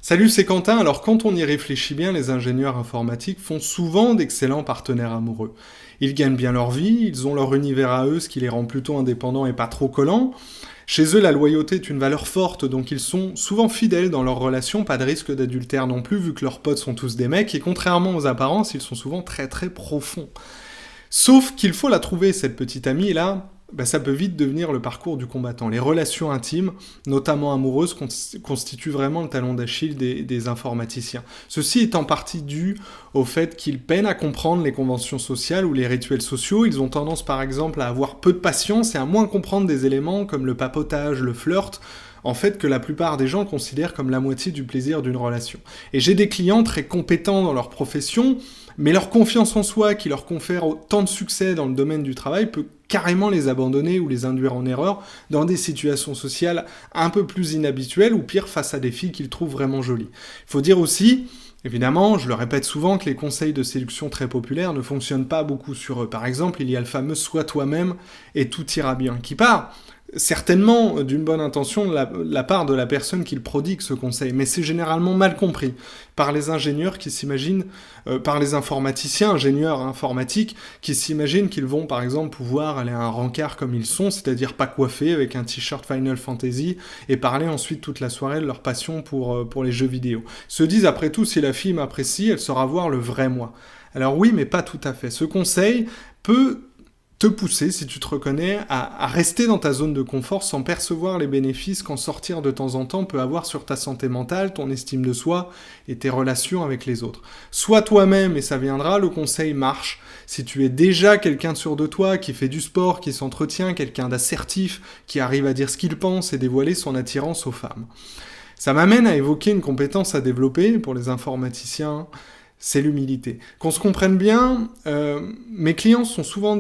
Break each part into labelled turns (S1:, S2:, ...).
S1: Salut, c'est Quentin. Alors quand on y réfléchit bien, les ingénieurs informatiques font souvent d'excellents partenaires amoureux. Ils gagnent bien leur vie, ils ont leur univers à eux, ce qui les rend plutôt indépendants et pas trop collants. Chez eux, la loyauté est une valeur forte, donc ils sont souvent fidèles dans leurs relations, pas de risque d'adultère non plus, vu que leurs potes sont tous des mecs, et contrairement aux apparences, ils sont souvent très très profonds. Sauf qu'il faut la trouver, cette petite amie, et là, ça peut vite devenir le parcours du combattant. Les relations intimes, notamment amoureuses, constituent vraiment le talon d'Achille des informaticiens. Ceci est en partie dû au fait qu'ils peinent à comprendre les conventions sociales ou les rituels sociaux. Ils ont tendance par exemple à avoir peu de patience et à moins comprendre des éléments comme le papotage, le flirt, en fait que la plupart des gens considèrent comme la moitié du plaisir d'une relation. Et j'ai des clients très compétents dans leur profession, mais leur confiance en soi qui leur confère autant de succès dans le domaine du travail peut carrément les abandonner ou les induire en erreur dans des situations sociales un peu plus inhabituelles ou pire face à des filles qu'ils trouvent vraiment jolies. Il faut dire aussi, évidemment, je le répète souvent, que les conseils de séduction très populaires ne fonctionnent pas beaucoup sur eux. Par exemple, il y a le fameux "sois toi-même et tout ira bien" qui part certainement d'une bonne intention de la part de la personne qui le prodigue ce conseil, mais c'est généralement mal compris par les ingénieurs qui s'imaginent, par les informaticiens, ingénieurs informatiques, qui s'imaginent qu'ils vont par exemple pouvoir aller à un rencard comme ils sont, c'est-à-dire pas coiffés avec un t-shirt Final Fantasy, et parler ensuite toute la soirée de leur passion pour les jeux vidéo. Se disent après tout, si la fille m'apprécie, elle saura voir le vrai moi. Alors oui, mais pas tout à fait. Ce conseil peut te pousser, si tu te reconnais, à rester dans ta zone de confort sans percevoir les bénéfices qu'en sortir de temps en temps peut avoir sur ta santé mentale, ton estime de soi et tes relations avec les autres. Sois toi-même et ça viendra, le conseil marche. Si tu es déjà quelqu'un de sûr de toi, qui fait du sport, qui s'entretient, quelqu'un d'assertif, qui arrive à dire ce qu'il pense et dévoiler son attirance aux femmes. Ça m'amène à évoquer une compétence à développer pour les informaticiens, c'est l'humilité. Qu'on se comprenne bien, mes clients sont souvent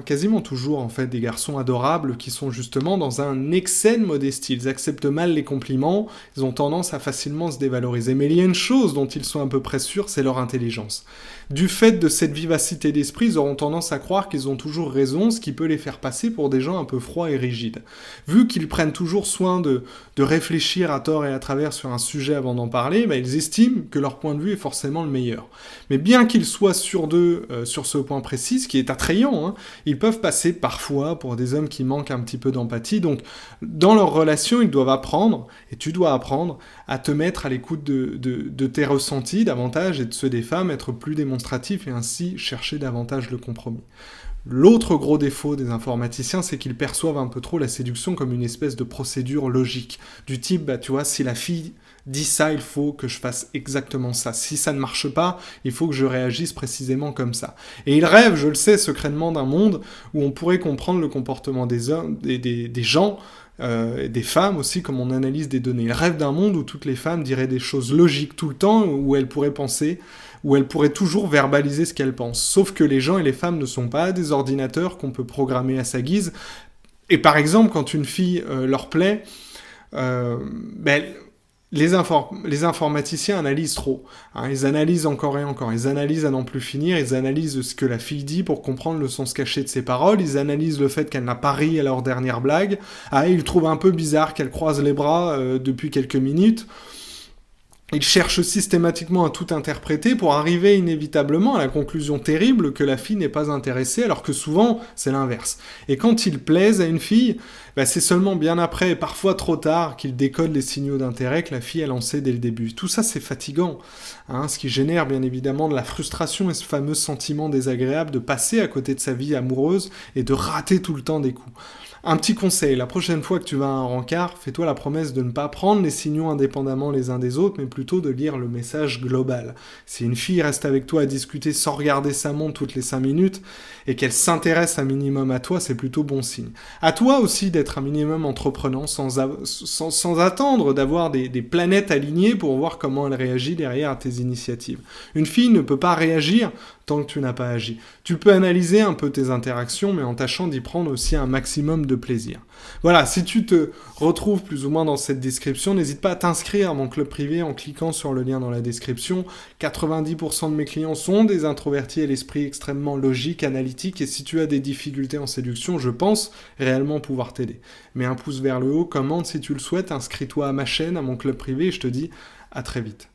S1: quasiment toujours en fait, des garçons adorables qui sont justement dans un excès de modestie. Ils acceptent mal les compliments, ils ont tendance à facilement se dévaloriser. Mais il y a une chose dont ils sont à peu près sûrs, c'est leur intelligence. Du fait de cette vivacité d'esprit, ils auront tendance à croire qu'ils ont toujours raison, ce qui peut les faire passer pour des gens un peu froids et rigides. Vu qu'ils prennent toujours soin de réfléchir à tort et à travers sur un sujet avant d'en parler, ils estiment que leur point de vue est forcément le meilleur. Mais bien qu'ils soient sûrs d'eux sur ce point précis, ce qui est attrayant, ils peuvent passer parfois pour des hommes qui manquent un petit peu d'empathie. Donc, dans leur relation, ils doivent apprendre, et tu dois apprendre, à te mettre à l'écoute de tes ressentis davantage et de ceux des femmes, être plus démonstratif et ainsi chercher davantage le compromis. L'autre gros défaut des informaticiens, c'est qu'ils perçoivent un peu trop la séduction comme une espèce de procédure logique. Du type, tu vois, si la fille dit ça, il faut que je fasse exactement ça. Si ça ne marche pas, il faut que je réagisse précisément comme ça. Et ils rêvent, je le sais, secrètement d'un monde où on pourrait comprendre le comportement des hommes, des gens, des femmes aussi, comme on analyse des données. Ils rêvent d'un monde où toutes les femmes diraient des choses logiques tout le temps, où elles pourraient penser, où elles pourraient toujours verbaliser ce qu'elles pensent. Sauf que les gens et les femmes ne sont pas des ordinateurs qu'on peut programmer à sa guise. Et par exemple, quand une fille leur plaît, euh, ben, les informaticiens analysent trop. Ils analysent encore et encore. Ils analysent à n'en plus finir. Ils analysent ce que la fille dit pour comprendre le sens caché de ses paroles. Ils analysent le fait qu'elle n'a pas ri à leur dernière blague. Ils trouvent un peu bizarre qu'elle croise les bras depuis quelques minutes. Ils cherchent systématiquement à tout interpréter pour arriver inévitablement à la conclusion terrible que la fille n'est pas intéressée, alors que souvent, c'est l'inverse. Et quand ils plaisent à une fille, c'est seulement bien après, et parfois trop tard, qu'ils décodent les signaux d'intérêt que la fille a lancés dès le début. Tout ça, c'est fatigant, ce qui génère bien évidemment de la frustration et ce fameux sentiment désagréable de passer à côté de sa vie amoureuse et de rater tout le temps des coups. Un petit conseil, la prochaine fois que tu vas à un rencard, fais-toi la promesse de ne pas prendre les signaux indépendamment les uns des autres, mais plutôt de lire le message global. Si une fille reste avec toi à discuter sans regarder sa montre toutes les 5 minutes, et qu'elle s'intéresse un minimum à toi, c'est plutôt bon signe. À toi aussi d'être un minimum entreprenant, sans attendre d'avoir des planètes alignées pour voir comment elle réagit derrière à tes initiatives. Une fille ne peut pas réagir tant que tu n'as pas agi. Tu peux analyser un peu tes interactions, mais en tâchant d'y prendre aussi un maximum de plaisir. Voilà, si tu te retrouves plus ou moins dans cette description, n'hésite pas à t'inscrire à mon club privé en cliquant sur le lien dans la description. 90% de mes clients sont des introvertis à l'esprit extrêmement logique, analytique, et si tu as des difficultés en séduction, je pense réellement pouvoir t'aider. Mets un pouce vers le haut, commente si tu le souhaites, inscris-toi à ma chaîne, à mon club privé, et je te dis À très vite.